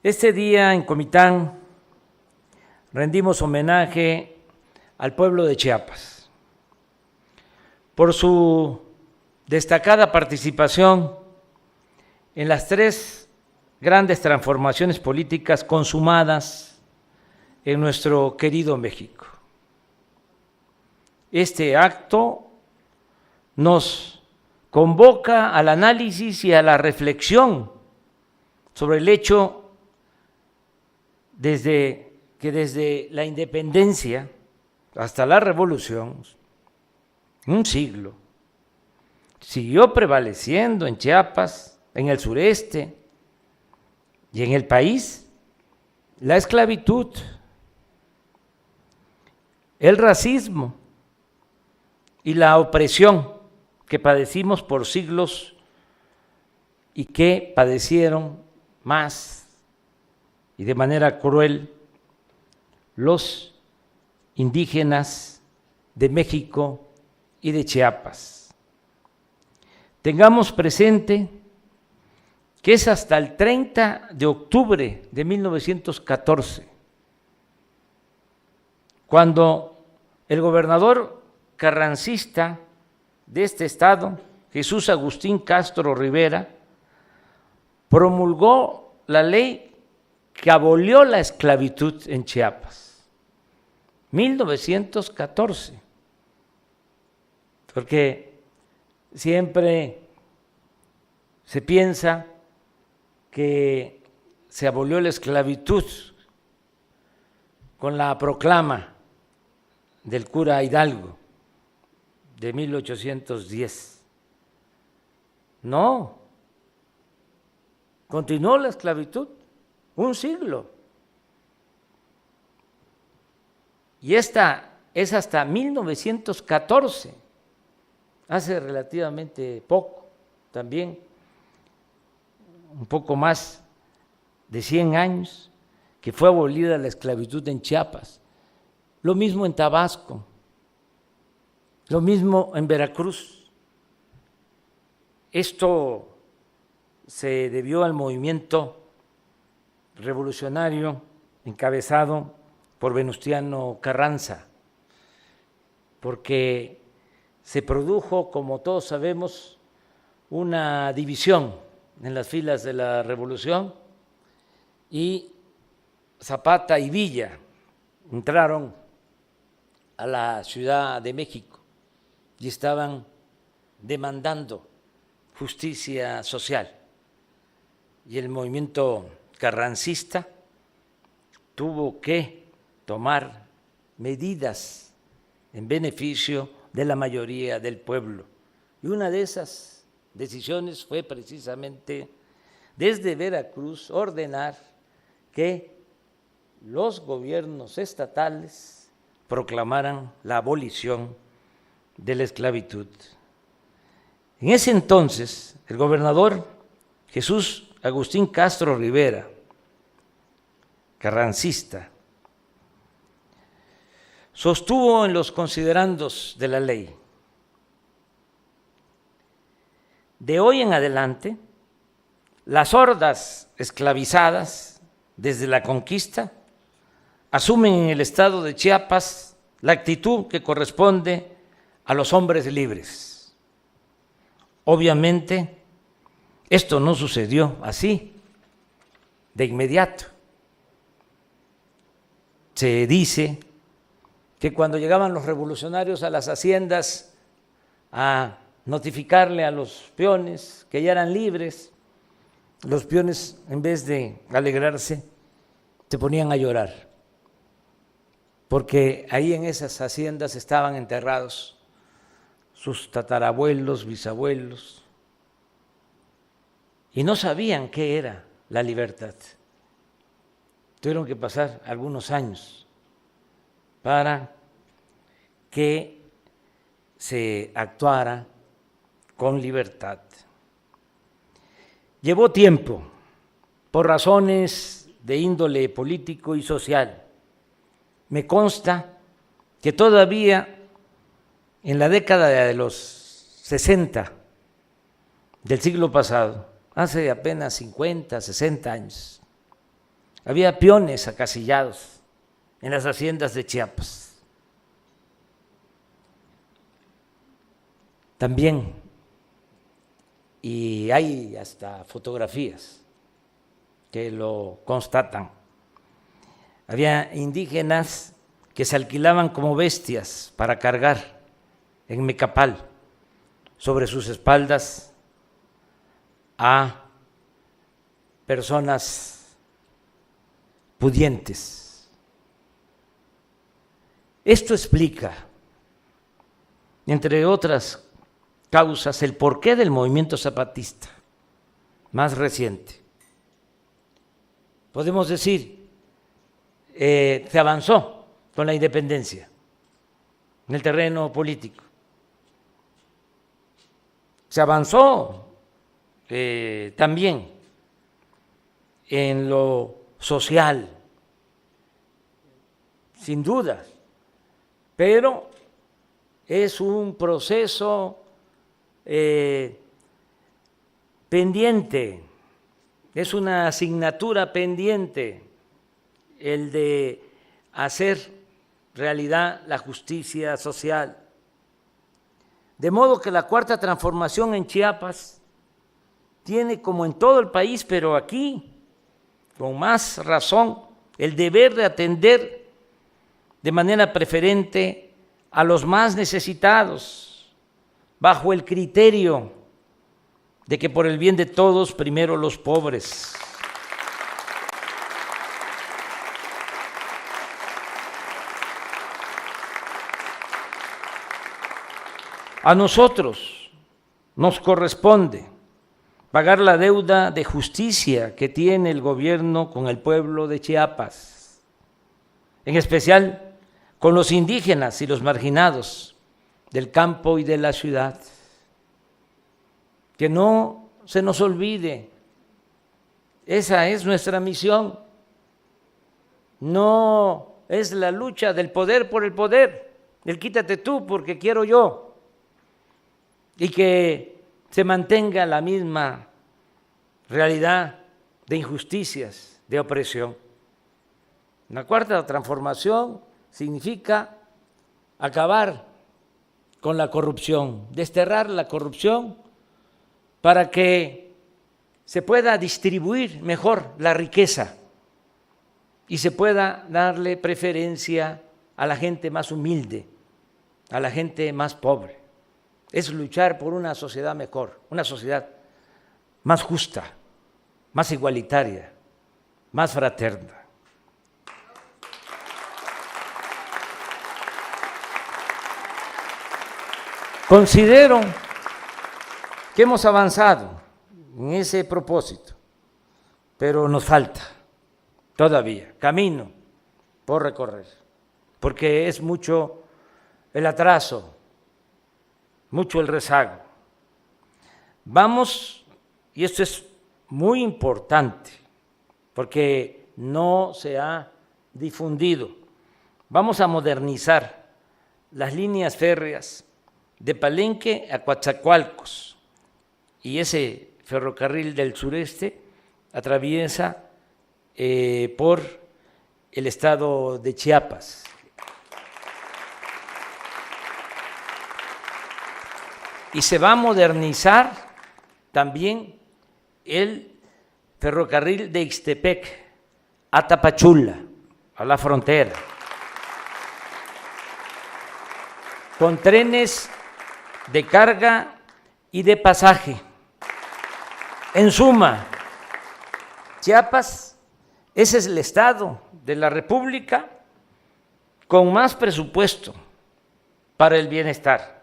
Este día en Comitán rendimos homenaje al pueblo de Chiapas por su destacada participación en las tres grandes transformaciones políticas consumadas en nuestro querido México. Este acto nos convoca al análisis y a la reflexión sobre el hecho que desde la independencia hasta la revolución, un siglo, siguió prevaleciendo en Chiapas, en el sureste y en el país la esclavitud, el racismo y la opresión que padecimos por siglos y que padecieron más y de manera cruel los indígenas de México y de Chiapas. Tengamos presente que es hasta el 30 de octubre de 1914 cuando el gobernador carrancista de este estado, Jesús Agustín Castro Rivera, promulgó la ley que abolió la esclavitud en Chiapas, 1914, porque siempre se piensa que se abolió la esclavitud con la proclama del cura Hidalgo de 1810. No, continuó la esclavitud un siglo. Y esta es hasta 1914, hace relativamente poco, también un poco más de 100 años, que fue abolida la esclavitud en Chiapas. Lo mismo en Tabasco, lo mismo en Veracruz. Esto se debió al movimiento revolucionario encabezado por Venustiano Carranza, porque se produjo, como todos sabemos, una división en las filas de la revolución y Zapata y Villa entraron a la Ciudad de México y estaban demandando justicia social, y el movimiento carrancista tuvo que tomar medidas en beneficio de la mayoría del pueblo. Y una de esas decisiones fue precisamente desde Veracruz ordenar que los gobiernos estatales proclamaran la abolición de la esclavitud. En ese entonces, el gobernador Jesús Agustín Castro Rivera, carrancista, sostuvo en los considerandos de la ley: de hoy en adelante, las hordas esclavizadas desde la conquista asumen en el estado de Chiapas la actitud que corresponde a los hombres libres. Obviamente, esto no sucedió así, de inmediato. Se dice que cuando llegaban los revolucionarios a las haciendas a notificarle a los peones que ya eran libres, los peones, en vez de alegrarse, se ponían a llorar, porque ahí en esas haciendas estaban enterrados sus tatarabuelos, bisabuelos, y no sabían qué era la libertad. Tuvieron que pasar algunos años para que se actuara con libertad. Llevó tiempo, por razones de índole político y social. Me consta que todavía en la década de los 60 del siglo pasado, hace apenas 50, 60 años, Había peones acasillados en las haciendas de Chiapas. También, y hay hasta fotografías que lo constatan, había indígenas que se alquilaban como bestias para cargar en Mecapal sobre sus espaldas a personas pudientes. Esto explica, entre otras causas, el porqué del movimiento zapatista más reciente. Podemos decir, se avanzó con la independencia en el terreno político. Se avanzó también en lo social, sin duda, pero es un proceso pendiente, es una asignatura pendiente el de hacer realidad la justicia social. De modo que la Cuarta Transformación en Chiapas tiene, como en todo el país, pero aquí con más razón, el deber de atender de manera preferente a los más necesitados, bajo el criterio de que por el bien de todos, primero los pobres. A nosotros nos corresponde pagar la deuda de justicia que tiene el gobierno con el pueblo de Chiapas, en especial con los indígenas y los marginados del campo y de la ciudad. Que no se nos olvide, esa es nuestra misión. No es la lucha del poder por el poder, el quítate tú porque quiero yo, y que se mantenga la misma realidad de injusticias, de opresión. La Cuarta Transformación significa acabar con la corrupción, desterrar la corrupción para que se pueda distribuir mejor la riqueza y se pueda darle preferencia a la gente más humilde, a la gente más pobre. Es luchar por una sociedad mejor, una sociedad más justa, más igualitaria, más fraterna. Considero que hemos avanzado en ese propósito, pero nos falta todavía camino por recorrer, porque es mucho el atraso, mucho el rezago. Vamos, y esto es muy importante, porque no se ha difundido, vamos a modernizar las líneas férreas de Palenque a Coatzacoalcos, y ese ferrocarril del sureste atraviesa por el estado de Chiapas. Y se va a modernizar también el ferrocarril de Ixtepec a Tapachula, a la frontera, con trenes de carga y de pasaje. En suma, Chiapas, ese es el estado de la República con más presupuesto para el bienestar.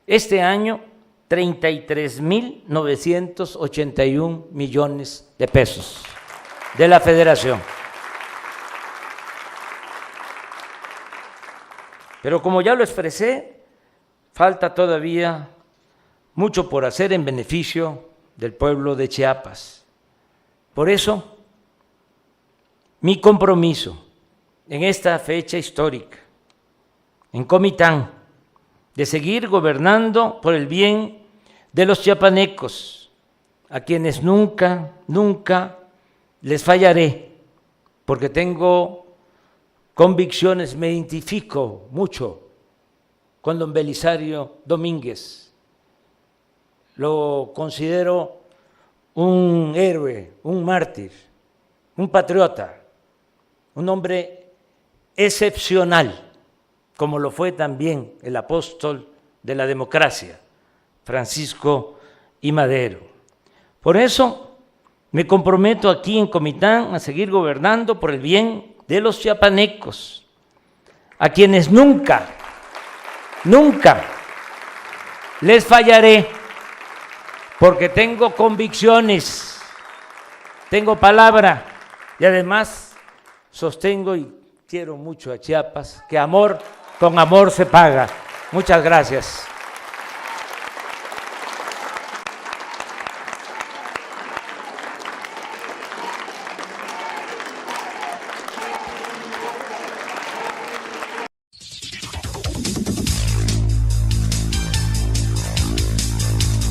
Este año, 33,981 millones de pesos de la Federación. Pero como ya lo expresé, falta todavía mucho por hacer en beneficio del pueblo de Chiapas. Por eso, mi compromiso en esta fecha histórica, en Comitán, de seguir gobernando por el bien de los chiapanecos, a quienes nunca les fallaré porque tengo convicciones, me identifico mucho con don Belisario Domínguez. Lo considero un héroe, un mártir, un patriota, un hombre excepcional, como lo fue también el apóstol de la democracia, Francisco I. Madero. Por eso me comprometo aquí en Comitán a seguir gobernando por el bien de los chiapanecos, a quienes nunca les fallaré, porque tengo convicciones, tengo palabra y además sostengo y quiero mucho a Chiapas, que amor con amor se paga. Muchas gracias.